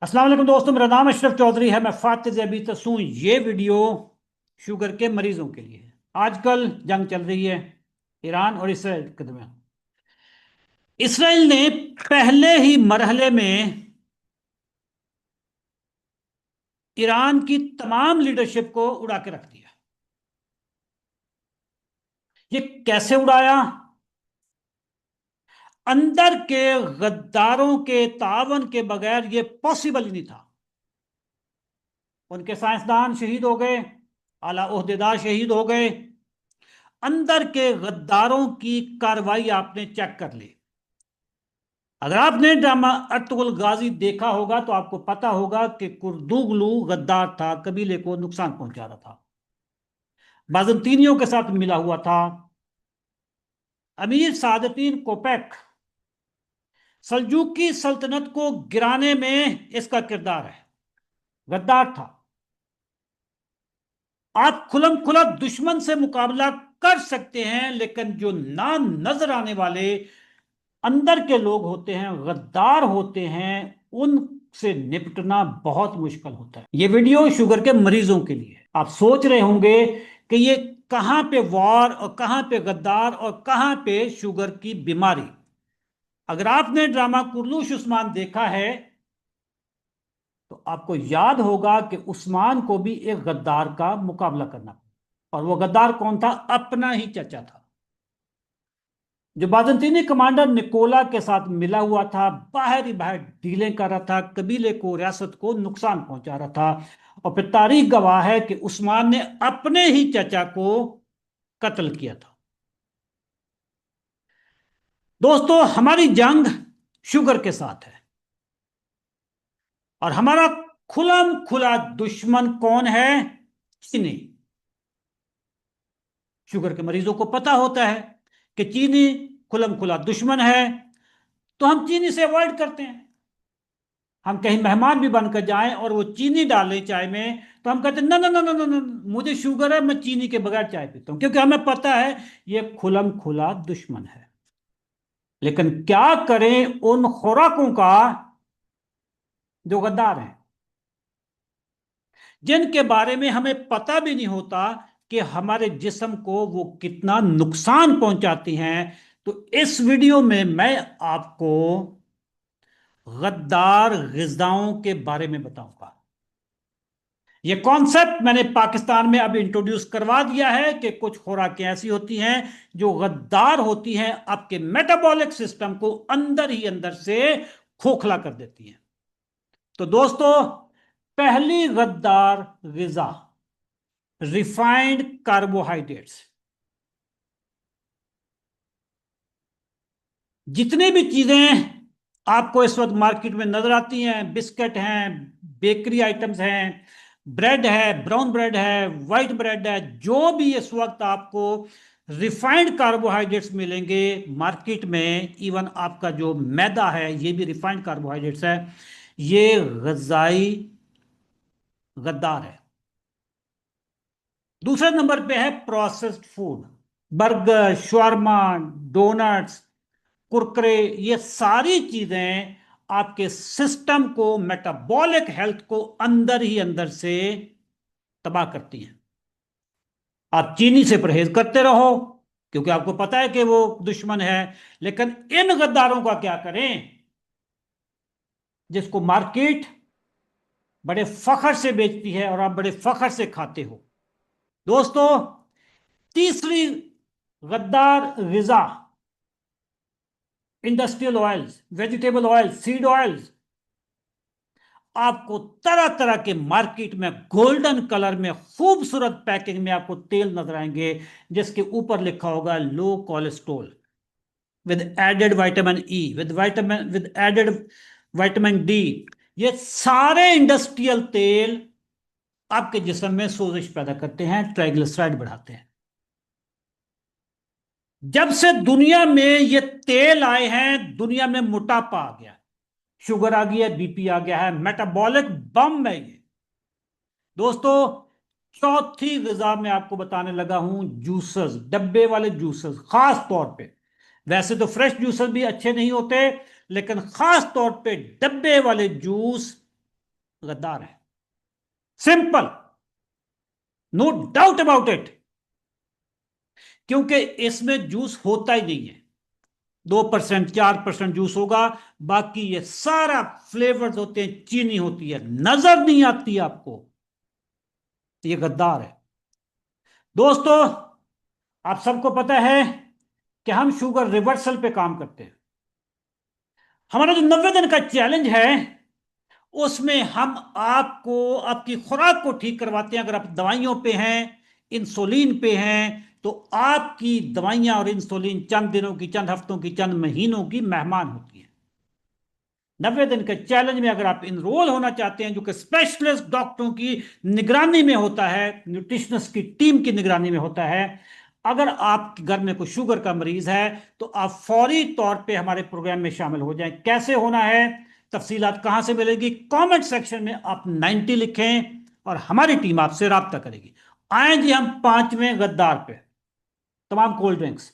अस्सलाम वालेकुम दोस्तों, मेरा नाम अशरफ चौधरी है। मैं फातिज अभी तसूं। ये वीडियो शुगर के मरीजों के लिए है। आजकल जंग चल रही है ईरान और इसराइल के दरमियान। इसराइल ने पहले ही मरहले में ईरान की तमाम लीडरशिप को उड़ा के रख दिया। ये कैसे उड़ाया? अंदर के गद्दारों के तावन के बगैर ये पॉसिबल ही नहीं था। उनके साइंसदान शहीद हो गए, आला ओहदेदार शहीद हो गए। अंदर के गद्दारों की कार्रवाई आपने चेक कर ली। अगर आपने ड्रामा अर्तुगरुल गाजी देखा होगा तो आपको पता होगा कि कुर्दुगलू गद्दार था, कबीले को नुकसान पहुंचा रहा था, बाजंतीनियों के साथ मिला हुआ था। अमीर सादतीन कोपेक सल्जूकी सल्तनत को गिराने में इसका किरदार है, गद्दार था। आप खुलम खुला दुश्मन से मुकाबला कर सकते हैं, लेकिन जो ना नजर आने वाले अंदर के लोग होते हैं, गद्दार होते हैं, उनसे निपटना बहुत मुश्किल होता है। ये वीडियो शुगर के मरीजों के लिए है। आप सोच रहे होंगे कि ये कहां पे वॉर और कहां पे गद्दार और कहां पे शुगर की बीमारी। अगर आपने ड्रामा कुर्लूश उस्मान देखा है तो आपको याद होगा कि उस्मान को भी एक गद्दार का मुकाबला करना पड़ा। और वो गद्दार कौन था? अपना ही चचा था, जो बाजंतीनी कमांडर निकोला के साथ मिला हुआ था, बाहर ही बाहर डीलें कर रहा था, कबीले को, रियासत को नुकसान पहुंचा रहा था। और फिर तारीख गवाह है कि उस्मान ने अपने ही चचा को कत्ल किया था। दोस्तों, हमारी जंग शुगर के साथ है और हमारा खुलम खुला दुश्मन कौन है? चीनी। शुगर के मरीजों को पता होता है कि चीनी खुलम खुला दुश्मन है, तो हम चीनी से अवॉइड करते हैं। हम कहीं मेहमान भी बनकर जाएं और वो चीनी डालें चाय में, तो हम कहते हैं ना ना ना ना ना ना, मुझे शुगर है, मैं चीनी के बगैर चाय पीता हूं, क्योंकि हमें पता है ये खुलम खुला दुश्मन है। लेकिन क्या करें उन खुराकों का जो गद्दार हैं, जिनके बारे में हमें पता भी नहीं होता कि हमारे जिस्म को वो कितना नुकसान पहुंचाती हैं। तो इस वीडियो में मैं आपको गद्दार ग़िज़ाओं के बारे में बताऊंगा। ये कॉन्सेप्ट मैंने पाकिस्तान में अब इंट्रोड्यूस करवा दिया है कि कुछ खुराकें ऐसी होती हैं जो गद्दार होती हैं, आपके मेटाबॉलिक सिस्टम को अंदर ही अंदर से खोखला कर देती हैं। तो दोस्तों, पहली गद्दार ग़िज़ा रिफाइंड कार्बोहाइड्रेट्स। जितने भी चीजें आपको इस वक्त मार्केट में नजर आती हैं, बिस्किट हैं, बेकरी आइटम्स हैं, ब्रेड है, ब्राउन ब्रेड है, वाइट ब्रेड है, जो भी इस वक्त आपको रिफाइंड कार्बोहाइड्रेट्स मिलेंगे मार्केट में, इवन आपका जो मैदा है ये भी रिफाइंड कार्बोहाइड्रेट्स है। ये गजाई गद्दार है। दूसरे नंबर पे है processed food, burger, shawarma, donuts, Kurkure. ये सारी चीजें आपके सिस्टम को, मेटाबॉलिक हेल्थ को अंदर ही अंदर से तबाह करती हैं। आप चीनी से परहेज करते रहो क्योंकि आपको पता है कि वो दुश्मन है। लेकिन इन गद्दारों का क्या करें जिसको मार्केट बड़े फखर से बेचती है और आप बड़े फखर से खाते हो? दोस्तों, तीसरी गद्दार ग़िज़ा industrial oils, vegetable oils, seed oils. आपको तरह तरह के मार्केट में गोल्डन कलर में खूबसूरत पैकिंग में आपको तेल नजर आएंगे जिसके ऊपर लिखा होगा low cholesterol, with added vitamin E, with added vitamin D. ये सारे इंडस्ट्रियल तेल आपके जिस्म में सोजिश पैदा करते हैं, ट्राइग्लिसराइड बढ़ाते हैं। जब से दुनिया में ये तेल आए हैं, दुनिया में मोटापा आ गया, शुगर आ गई है, बीपी आ गया है, मेटाबॉलिक बम है ये। दोस्तों, चौथी ग़िज़ा में आपको बताने लगा हूं जूसर्स, डब्बे वाले जूसर्स। खास तौर पे, वैसे तो फ्रेश जूसर भी अच्छे नहीं होते, लेकिन खास तौर पे डब्बे वाले जूस गद्दार है। Simple, no doubt about it. क्योंकि इसमें जूस होता ही नहीं है, 2% 4% जूस होगा, बाकी ये सारा फ्लेवर्स होते हैं, चीनी होती है, नजर नहीं आती आपको। ये गद्दार है। दोस्तों, आप सबको पता है कि हम शुगर रिवर्सल पे काम करते हैं। हमारा जो 90 दिन का चैलेंज है, उसमें हम आपको आपकी खुराक को ठीक करवाते हैं। अगर आप दवाइयों पे हैं, इंसुलिन पे हैं, तो आपकी दवाइयां और इंसुलिन चंद दिनों की, चंद हफ्तों की, चंद महीनों की मेहमान होती है। 90 दिन के चैलेंज में अगर आप इनरोल होना चाहते हैं, जो कि स्पेशलिस्ट डॉक्टरों की निगरानी में होता है, न्यूट्रिशनिस्ट की टीम की निगरानी में होता है, अगर आपके घर में कोई शुगर का मरीज है, तो आप फौरी तौर पे हमारे प्रोग्राम में शामिल हो जाएं। कैसे होना है, तफसीलात कहां से मिलेगी, कमेंट सेक्शन में आप 90 लिखें और हमारी टीम आपसे राब्ता करेगी। आए जी हम पांचवें गद्दार पे। तमाम कोल्ड ड्रिंक्स,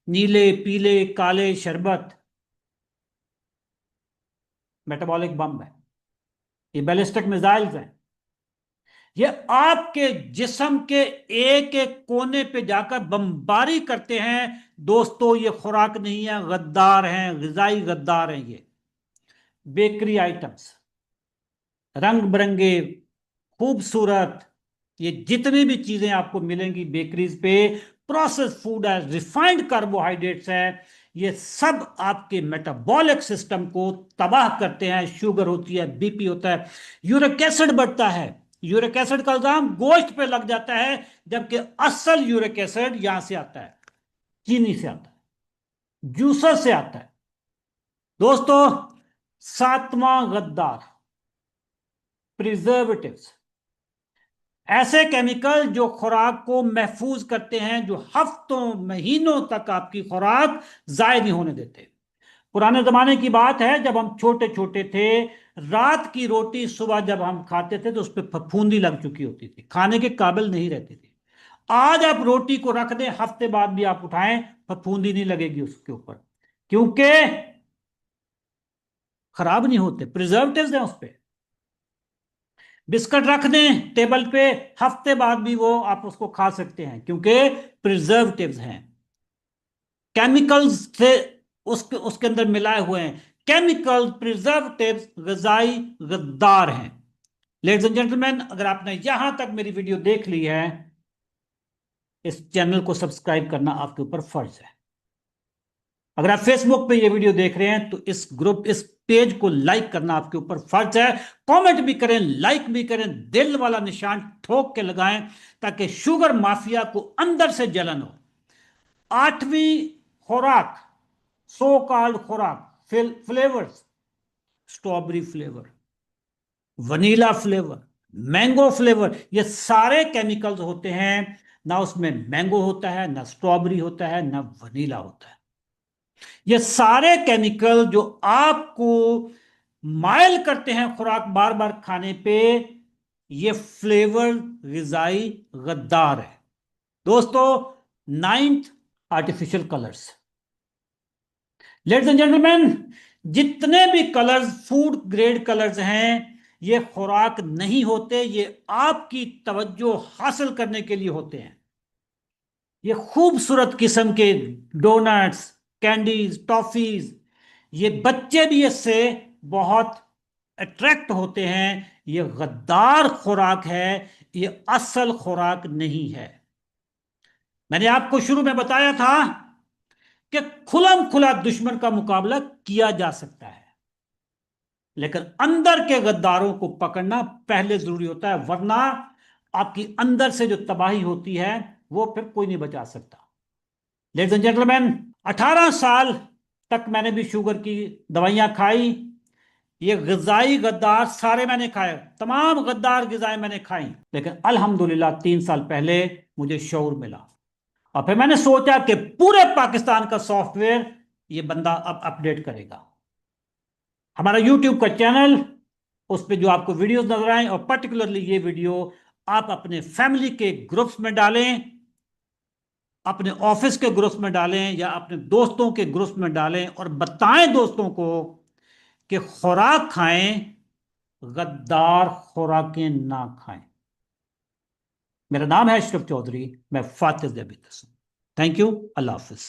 नीले पीले काले शरबत, मेटाबॉलिक बम है, ये बैलिस्टिक मिसाइल्स हैं। ये आपके जिस्म के एक एक कोने पे जाकर बमबारी करते हैं। दोस्तों, ये खुराक नहीं है, गद्दार हैं, गिजाई गद्दार हैं ये। बेकरी आइटम्स, रंग बिरंगे, खूबसूरत, ये जितनी भी चीजें आपको मिलेंगी बेकरीज पे, प्रोसेस फूड है, रिफाइंड कार्बोहाइड्रेट्स है, ये सब आपके मेटाबॉलिक सिस्टम को तबाह करते हैं। शुगर होती है, बीपी होता है, यूरिक एसिड बढ़ता है। यूरिक एसिड का इल्जाम गोश्त पे लग जाता है, जबकि असल यूरिक एसिड यहां से आता है, चीनी से आता है, जूसर से आता है। दोस्तों, सातवां गद्दार, प्रिजर्वेटिव्स। ऐसे केमिकल जो खुराक को महफूज करते हैं, जो हफ्तों महीनों तक आपकी खुराक जाय नहीं होने देते। पुराने जमाने की बात है, जब हम छोटे छोटे थे, रात की रोटी सुबह जब हम खाते थे तो उस पर फफूंदी लग चुकी होती थी, खाने के काबिल नहीं रहती थी। आज आप रोटी को रख दें, हफ्ते बाद भी आप उठाएं, फफूंदी नहीं लगेगी उसके ऊपर, क्योंकि खराब नहीं होते, प्रिजर्वेटिव्स हैं उस पर। बिस्किट रख दें टेबल पे, हफ्ते बाद भी वो आप उसको खा सकते हैं, क्योंकि प्रिजर्वेटिव्स हैं, केमिकल्स से उसके उसके अंदर मिलाए हुए हैं। केमिकल प्रिजर्वेटिव्स ग़िज़ाई गद्दार हैं। लेडीज एंड जेंटलमैन, अगर आपने यहां तक मेरी वीडियो देख ली है, इस चैनल को सब्सक्राइब करना आपके ऊपर फर्ज है। अगर आप फेसबुक पे ये वीडियो देख रहे हैं, तो इस पेज को लाइक करना आपके ऊपर फर्ज है। कमेंट भी करें, लाइक भी करें, दिल वाला निशान ठोक के लगाएं, ताकि शुगर माफिया को अंदर से जलन हो। आठवीं खुराक, सो कॉल्ड खुराक, flavours, strawberry flavour, vanilla flavour, mango flavour, ये सारे केमिकल्स होते हैं। ना उसमें मैंगो होता है, ना स्ट्रॉबेरी होता है, ना वनीला होता है। ये सारे केमिकल जो आपको मायल करते हैं खुराक बार बार खाने पे, ये फ्लेवर ग़िज़ाई गद्दार है। दोस्तों, ninth, artificial colours. Ladies and gentleman, जितने भी कलर्स, फूड ग्रेड कलर्स हैं, ये खुराक नहीं होते, ये आपकी तवज्जो हासिल करने के लिए होते हैं। ये खूबसूरत किस्म के डोनट्स, कैंडीज, टॉफीज, ये बच्चे भी इससे बहुत अट्रैक्ट होते हैं। ये गद्दार खुराक है, ये असल खुराक नहीं है। मैंने आपको शुरू में बताया था कि खुलम खुला दुश्मन का मुकाबला किया जा सकता है, लेकिन अंदर के गद्दारों को पकड़ना पहले जरूरी होता है, वरना आपकी अंदर से जो तबाही होती है, वो फिर कोई नहीं बचा सकता। लेडीज एंड जेंटलमैन, 18 साल तक मैंने भी शुगर की दवाइयां खाई। ये ग़िज़ाई गद्दार सारे मैंने खाए, तमाम गद्दार ग़िज़ाएं मैंने खाई, लेकिन अल्हम्दुलिल्लाह 3 साल पहले मुझे शऊर मिला, और फिर मैंने सोचा कि पूरे पाकिस्तान का सॉफ्टवेयर ये बंदा अब अपडेट करेगा। हमारा यूट्यूब का चैनल, उस पर जो आपको वीडियोस नजर आए, और पर्टिकुलरली ये वीडियो, आप अपने फैमिली के ग्रुप्स में डालें, अपने ऑफिस के ग्रुप्स में डालें, या अपने दोस्तों के ग्रुप्स में डालें, और बताएं दोस्तों को कि खुराक खाएं, गद्दार खुराकें ना खाएं। मेरा नाम है अशरफ चौधरी, मैं फातिज थैंक यू, अल्लाह हाफिज।